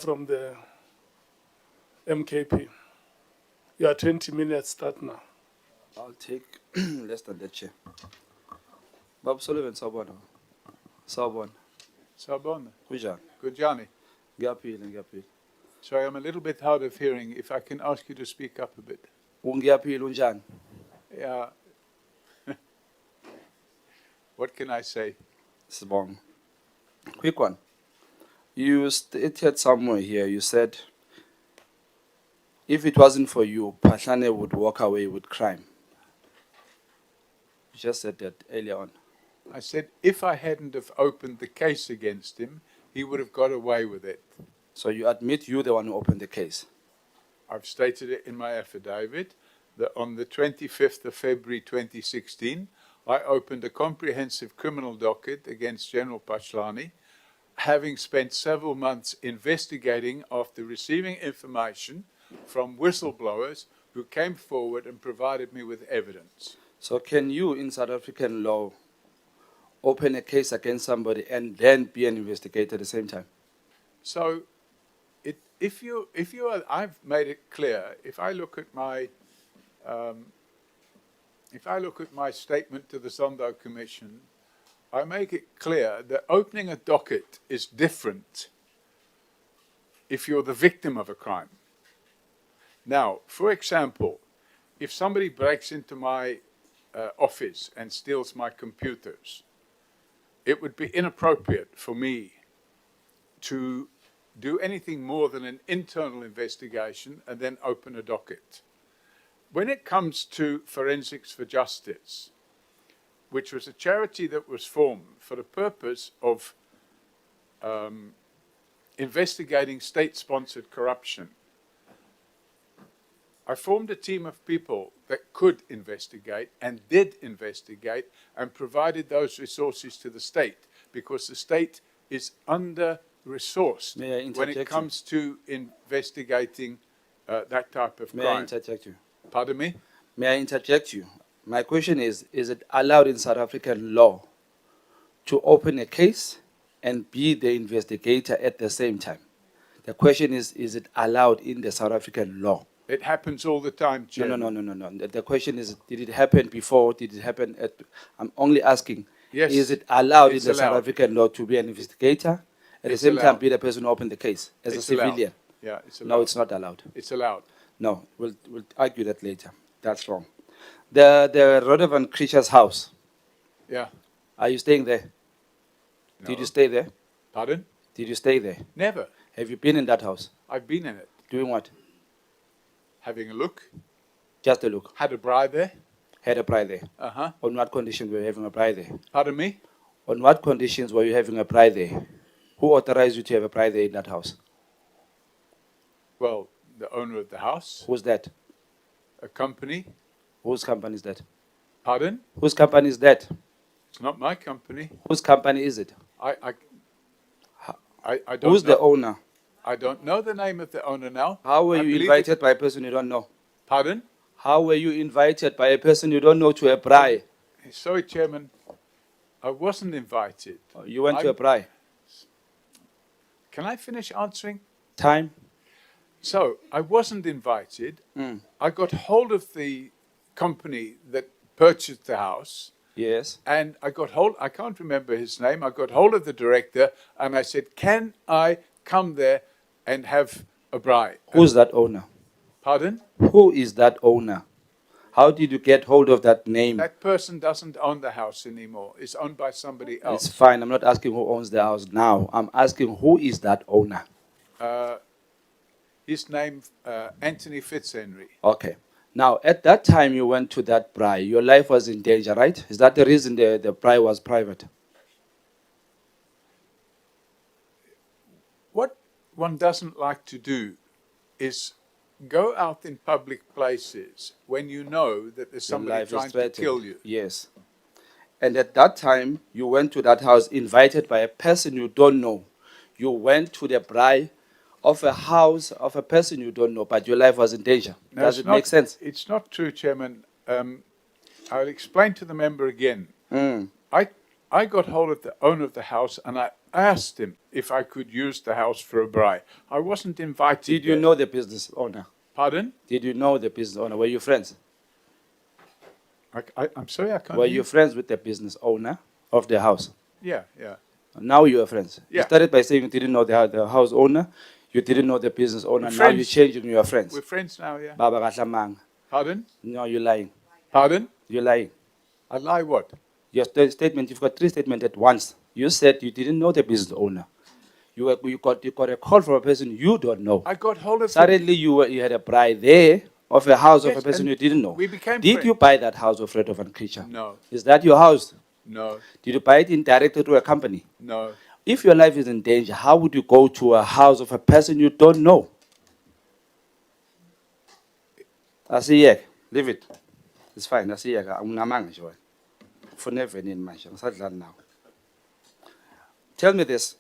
From the MKP. You are 20 minutes start now. I'll take less than that, Chair. Bob Sullivan, Sawubona. Sawubona. Sawubona. Kunjani? Gujani. Ngiyaphila. Sorry, I'm a little bit hard of hearing. If I can ask you to speak up a bit. Ngiyaphila unjani? Yeah. What can I say? Sibonga. Quick one. You stated somewhere here, you said, if it wasn't for you, Pashane would walk away with crime. You just said that earlier on. I said if I hadn't have opened the case against him, he would have got away with it. So you admit you're the one who opened the case? I've stated it in my affidavit that on the 25th of February 2016, I opened a comprehensive criminal docket against General Pashlani, having spent several months investigating after receiving information from whistleblowers who came forward and provided me with evidence. So can you, in South African law, open a case against somebody and then be an investigator at the same time? So, I've made it clear. If I look at my statement to the Zondo Commission, I make it clear that opening a docket is different if you're the victim of a crime. Now, for example, if somebody breaks into my office and steals my computers, it would be inappropriate for me to do anything more than an internal investigation and then open a docket. When it comes to Forensics for Justice, which was a charity that was formed for the purpose of investigating state-sponsored corruption, I formed a team of people that could investigate and did investigate and provided those resources to the state because the state is under-resourced when it comes to investigating that type of crime. May I interject you? Pardon me? May I interject you? My question is it allowed in South African law to open a case and be the investigator at the same time? The question is it allowed in the South African law? It happens all the time, Chairman. No. The question is, did it happen before? Did it happen at... I'm only asking, Yes, is it allowed in it's the South allowed. African law to be an investigator, at It's the same time allowed. be the person who opened the case as It's a civilian? allowed. Yeah, it's allowed. No, it's not allowed. It's allowed. No, we'll argue that later. That's wrong. The Rodovan Creature's house, Yeah. are you staying there? No. Did you stay there? Pardon? Did you stay there? Never. Have you been in that house? I've been in it. Doing what? Having a look. Just a look. Had a bride there. Had a bride there. Uh-huh. On what conditions were you having a bride there? Pardon me? On what conditions were you having a bride there? Who authorized you to have a bride there in that house? Well, the owner of the house. Who's that? A company. Whose company is that? Pardon? Whose company is that? It's not my company. Whose company is it? I don't Who's know. the owner? I don't know the name of the owner now. How were I you believe invited by a person you don't know? Pardon? How were you invited by a person you don't know to a braai? Sorry, Chairman. I wasn't invited. You went to a braai. Can I finish answering? Time? So, I wasn't invited. Mm. I got hold of the company that purchased the house, Yes. and I can't remember his name, I got hold of the director, and I said, can I come there and have a braai? Who's that owner? Pardon? Who is that owner? How did you get hold of that name? That person doesn't own the house anymore. It's owned by somebody else. It's fine. I'm not asking who owns the house now. I'm asking who is that owner? His name, Anthony Fitzhenry. Okay. Now, at that time you went to that braai, your life was in danger, right? Is that the reason the braai was private? What one doesn't like to do is go out in public places when you know that there's Your somebody life is trying to threatened. kill you. Yes. And at that time, you went to that house invited by a person you don't know. You went to the braai of a house of a person you don't know, but your life was in danger. No, Does it's it make sense? It's not true, Chairman. I'll explain to the member again. Mm. I got hold of the owner of the house and I I asked him if I could use the house for a braai. I wasn't invited. Did you there. know the business owner? Pardon? Did you know the business owner? Were you friends? I'm sorry, I can't Were hear you friends with the business owner of the house? Yeah, yeah. Now you are friends. You Yeah. started by saying you didn't know the house owner, you didn't know the business owner. We're Now you friends. changed and you are friends. We're friends now, yeah. Baba Gashamang. Pardon? No, you're lying. Pardon? You're lying. I lie what? Your statement, you've got three statements at once. You said you didn't know the business owner. You got a call from a person you don't know. I got hold of him. Suddenly you had a bride there of a house of Yes, a person and you didn't know. we became Did you friends. buy that house of Fred of Creature? No, Is that your house? no, Did you buy it indirectly through a company? no. If your life is in danger, how would you go to a house of a person you don't know? I see, yeah, leave it. It's fine. I see, yeah, I'm not sure. For never in my now. Tell me this.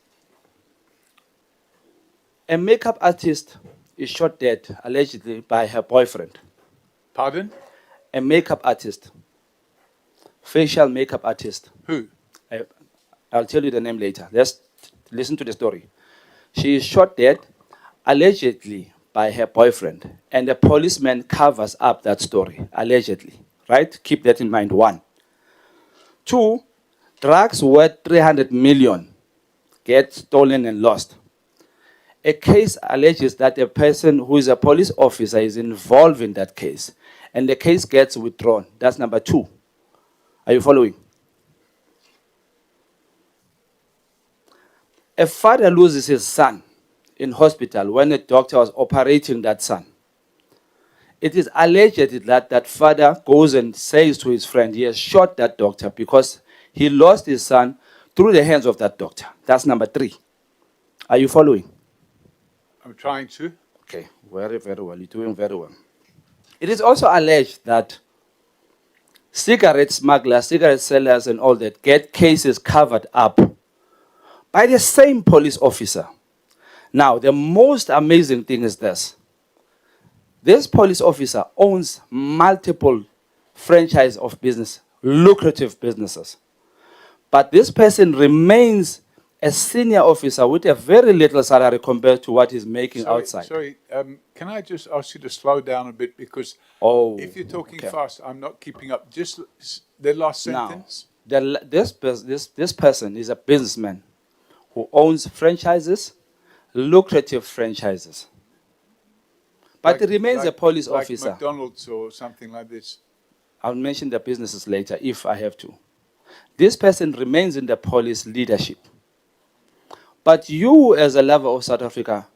A makeup artist is shot dead, allegedly, by her boyfriend. Pardon? A makeup artist, facial makeup artist. Who? I'll tell you the name later. Let's listen to the story. She is shot dead, allegedly, by her boyfriend, and the policeman covers up that story, allegedly. Right? Keep that in mind, one. Two, drugs worth 300 million get stolen and lost. A case alleges that a person who is a police officer is involved in that case, and the case gets withdrawn. That's number two. Are you following? A father loses his son in hospital when a doctor was operating that son. It is alleged that that father goes and says to his friend he has shot that doctor because he lost his son through the hands of that doctor. That's number three. Are you following? I'm trying to. Okay, very, very well. You're doing very well. It is also alleged that cigarette smugglers, cigarette sellers, and all that get cases covered up by the same police officer. Now, the most amazing thing is this. This police officer owns multiple franchise of business, lucrative businesses. But this person remains a senior officer with a very little salary compared to what he's making outside. Sorry, can I just ask you to slow down a bit because if you're talking okay. fast, I'm not keeping up. Just the last Now, sentence. this person is a businessman who owns franchises, lucrative franchises. But he remains a police like officer. McDonald's or something like this. I'll mention the businesses later if I have to. This person remains in the police leadership. But you, as a lover of South Africa,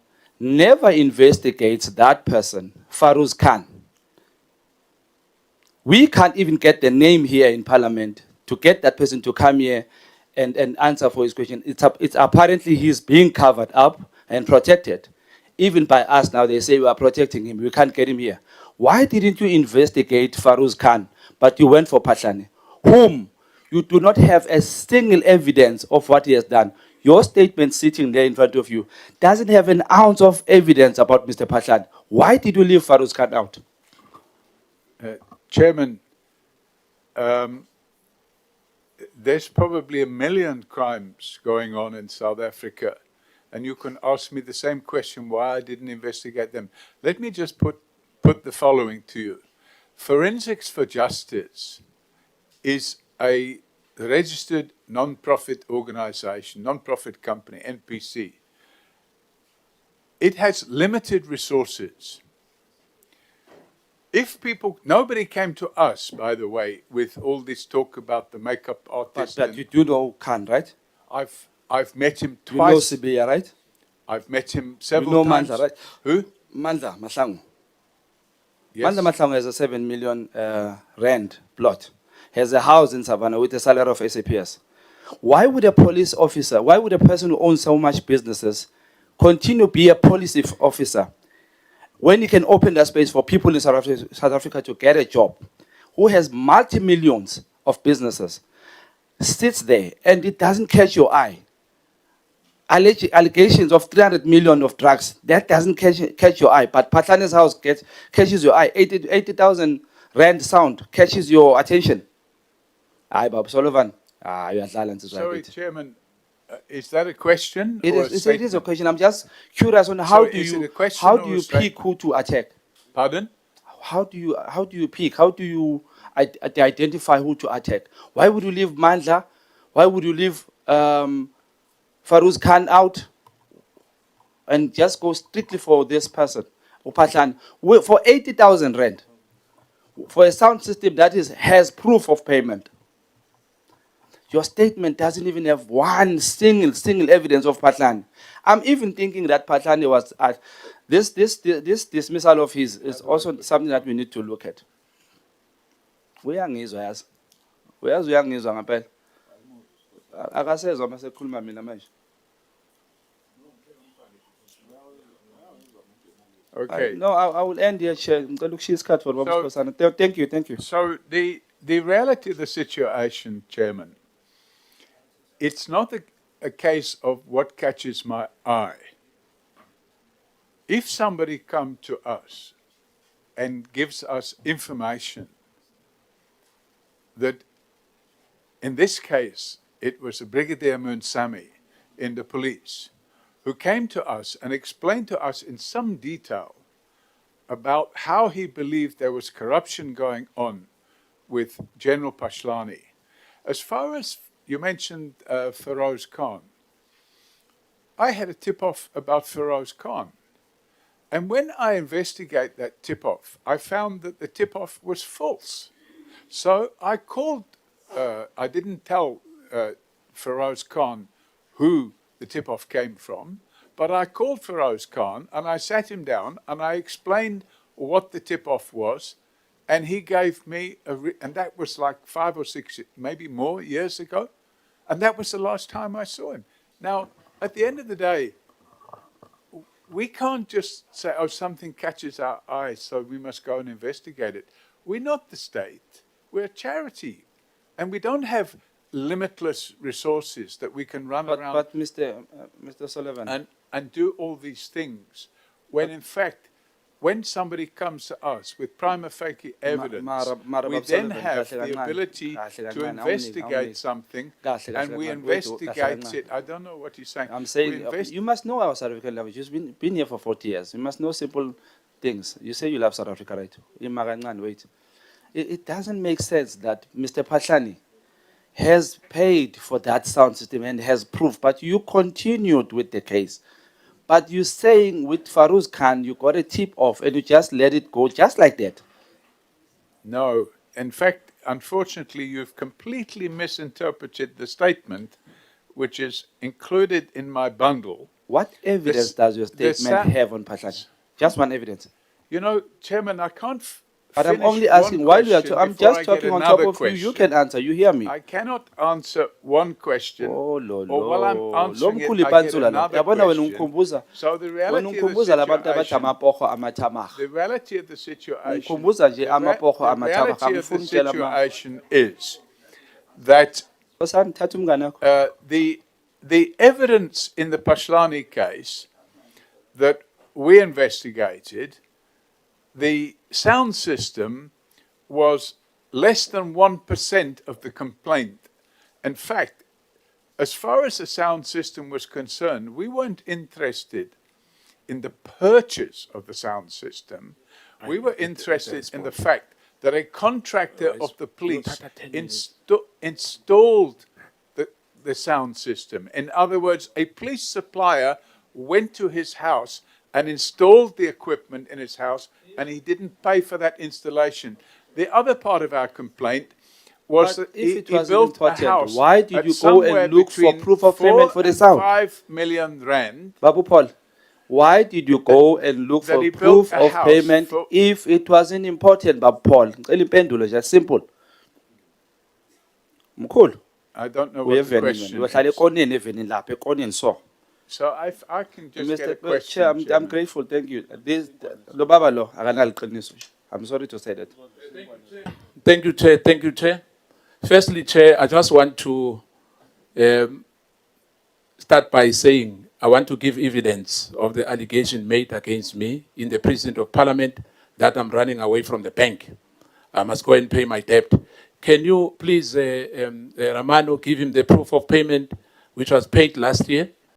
never investigates that person, Farouz Khan. We can't even get the name here in Parliament to get that person to come here and answer for his question. It's apparently he's being covered up and protected. Even by us now, they say we are protecting him. We can't get him here. Why didn't you investigate Farouz Khan, but you went for Patlane, whom you do not have a single evidence of what he has done? Your statement sitting there in front of you doesn't have an ounce of evidence about Mr. Patlane. Why did you leave Farouz Khan out? Chairman, there's probably 1 million crimes going on in South Africa, and you can ask me the same question why I didn't investigate them. Let me just put the following to you. Forensics for Justice is a registered non-profit organization, non-profit company, NPC. It has limited resources. If nobody came to us, by the way, with all this talk about the makeup artist. But you do know Khan, right? I've met him twice. You know Sibiya, right? I've met him several you know times. Mandla, right? Who? Mandla Mahlangu. Yes. Mandla Mahlangu has a 7 million rand plot. Has a house in Savannah with a salary of SAPS. Why would a police officer, why would a person who owns so much businesses continue to be a police officer when he can open that space for people in South Africa to get a job, who has multi-millions of businesses, sits there and it doesn't catch your eye? Allegations of 300 million of drugs, that doesn't catch your eye, but Patlane's house catches your eye. 80,000 rand sound catches your attention. Aye, Bob Sullivan. You are silent. Sorry, Chairman. Is that a question It or is, a it is a statement? question. I'm just curious on how do is it you, a question how or do a you pick statement? who to attack? Pardon? How do you pick? How do you identify who to attack? Why would you leave Mandla? Why would you leave Farouz Khan out and just go strictly for this person, Upatlan, for 80,000 rand, for a sound system that has proof of payment? Your statement doesn't even have one single evidence of Patlan. I'm even thinking that Patlan was this dismissal of his is also something that we need to look at. Uyangizwa yazi. Uyazi uyangizwa ngempela. Akasezwa mase khuluma mina manje. Okay. No, I will end here, Chair. Ngicela ukushaya isikhathi for Baba Skhosana. Thank you. So the reality of the situation, Chairman, it's not a case of what catches my eye. If somebody come to us and gives us information that in this case, it was a Brigadier Munsami in the police who came to us and explained to us in some detail about how he believed there was corruption going on with General Pashlani. As far as you mentioned Feroz Khan, I had a tip-off about Feroz Khan. And when I investigate that tip-off, I found that the tip-off was false. So I called, I didn't tell Feroz Khan who the tip-off came from, but I called Feroz Khan and I sat him down and I explained what the tip-off was, and he gave me and that was like 5 or 6, maybe more years ago, and that was the last time I saw him. Now, at the end of the day, we can't just say, oh, something catches our eye, so we must go and investigate it. We're not the state. We're a charity. And we don't have limitless resources that we can run around But Mr. Sullivan. and do all these things. When in fact, when somebody comes to us with prima facie evidence, we then have the ability to investigate something, and we investigate it. I don't know what you're saying. I'm saying you must know our South African language. You've been here for 40 years. You must know simple things. You say you love South Africa, right? Wait. It doesn't make sense that Mr. Patlani has paid for that sound system and has proof, but you continued with the case. But you're saying with Farouz Khan, you got a tip off and you just let it go just like that. No. In fact, unfortunately, you've completely misinterpreted the statement, which is included in my bundle. What evidence does your statement have on Patlani? Just one evidence. You know, Chairman, I can't But I'm only asking, while you are I'm just talking on top of you, you can answer, you hear me? I cannot answer one question. Oh, lo, or while I'm lo. answering it, Lomkhulu I get ipantsula la. another Yabona wena question. ungikhumbuza. So the Wena reality of the ungikhumbuza labantu abathi situation, amaporho amathamaha. the reality of the situation, Ungikhumbuza nje amaporho the amathamaha. reality of the Angifuni ukutshela ama. situation is that Nkosana, thatha umngane wakho. the evidence in the Pashlani case that we investigated, the sound system was less than 1% of the complaint. In fact, as far as the sound system was concerned, we weren't interested in the purchase of the sound system. We were interested in the fact that a contractor of the police installed the sound system. In other words, a police supplier went to his house and installed the equipment in his house, and he didn't pay for that installation. The other part of our complaint was But that if he it was built a important, house. why did at you go somewhere and look for between proof of payment 4 for the and sound? 5 million rand. Babu Paul, why did you go and look That for he built proof a of house payment for- if it wasn't important, Babu Paul? Ngicela impendulo nje, simple. Mkhulu, I don't know what the uyevenini question wena. Uhlala is. ekoneni evenini lapha, ekoneni so. So I can just get a Mr. question. Chair, I'm Chairman. grateful, thank you. This, lo baba lo, akanaliqiniso. I'm sorry to say that. Thank you, Chair. Thank you, Chair. Firstly, Chair, I just want to start by saying I want to give evidence of the allegation made against me in the President of Parliament that I'm running away from the bank. I must go and pay my debt. Can you please, Ramano, give him the proof of payment which was paid last year,